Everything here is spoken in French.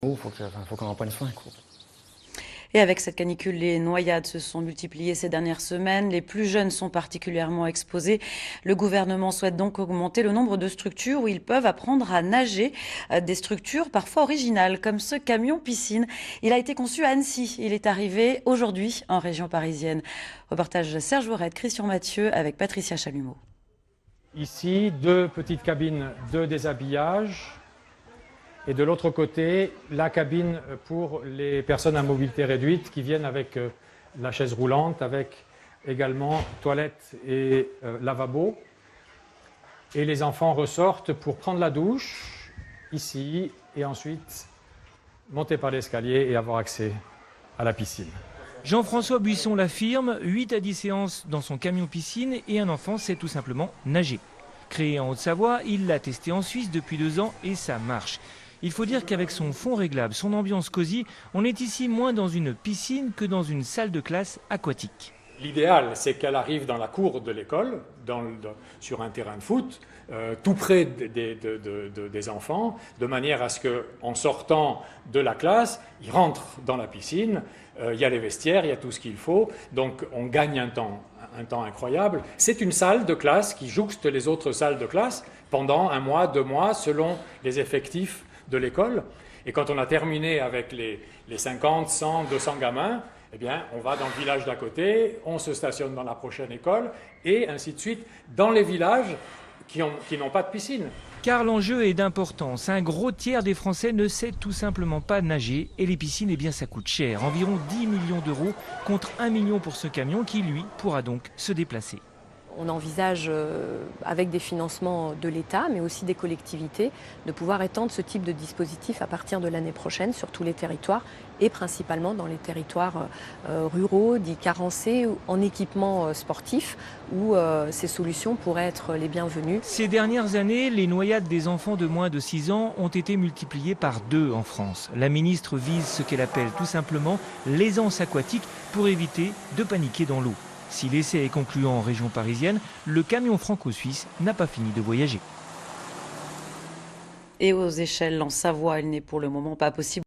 Faut qu'on en prenne soin, quoi. Et avec cette canicule, les noyades se sont multipliées ces dernières semaines. Les plus jeunes sont particulièrement exposés. Le gouvernement souhaite donc augmenter le nombre de structures où ils peuvent apprendre à nager. Des structures parfois originales, comme ce camion piscine. Il a été conçu à Annecy. Il est arrivé aujourd'hui en région parisienne. Reportage de Serge Voret, Christian Mathieu avec Patricia Chalumeau. Ici, 2 petites cabines de déshabillage. Et de l'autre côté, la cabine pour les personnes à mobilité réduite qui viennent avec la chaise roulante, avec également toilette et lavabo. Et les enfants ressortent pour prendre la douche ici et ensuite monter par l'escalier et avoir accès à la piscine. Jean-François Buisson l'affirme, 8 à 10 séances dans son camion piscine et un enfant sait tout simplement nager. Créé en Haute-Savoie, il l'a testé en Suisse depuis 2 ans et ça marche. Il faut dire qu'avec son fond réglable, son ambiance cosy, on est ici moins dans une piscine que dans une salle de classe aquatique. L'idéal, c'est qu'elle arrive dans la cour de l'école, sur un terrain de foot, tout près des enfants, de manière à ce qu'en sortant de la classe, ils rentrent dans la piscine, il y a les vestiaires, il y a tout ce qu'il faut, donc on gagne un temps incroyable. C'est une salle de classe qui jouxte les autres salles de classe pendant 1 mois, 2 mois, selon les effectifs de l'école. Et quand on a terminé avec les 50, 100, 200 gamins, eh bien, on va dans le village d'à côté, on se stationne dans la prochaine école, et ainsi de suite, dans les villages qui n'ont pas de piscine. Car l'enjeu est d'importance. Un gros tiers des Français ne sait tout simplement pas nager. Et les piscines, eh bien, ça coûte cher. Environ 10 millions d'euros contre 1 million pour ce camion qui, lui, pourra donc se déplacer. On envisage, avec des financements de l'État, mais aussi des collectivités, de pouvoir étendre ce type de dispositif à partir de l'année prochaine sur tous les territoires et principalement dans les territoires ruraux, dits carencés, en équipement sportif, où ces solutions pourraient être les bienvenues. Ces dernières années, les noyades des enfants de moins de 6 ans ont été multipliées par 2 en France. La ministre vise ce qu'elle appelle tout simplement l'aisance aquatique pour éviter de paniquer dans l'eau. Si l'essai est concluant en région parisienne, le camion franco-suisse n'a pas fini de voyager. Et aux échelles en Savoie, il n'est pour le moment pas possible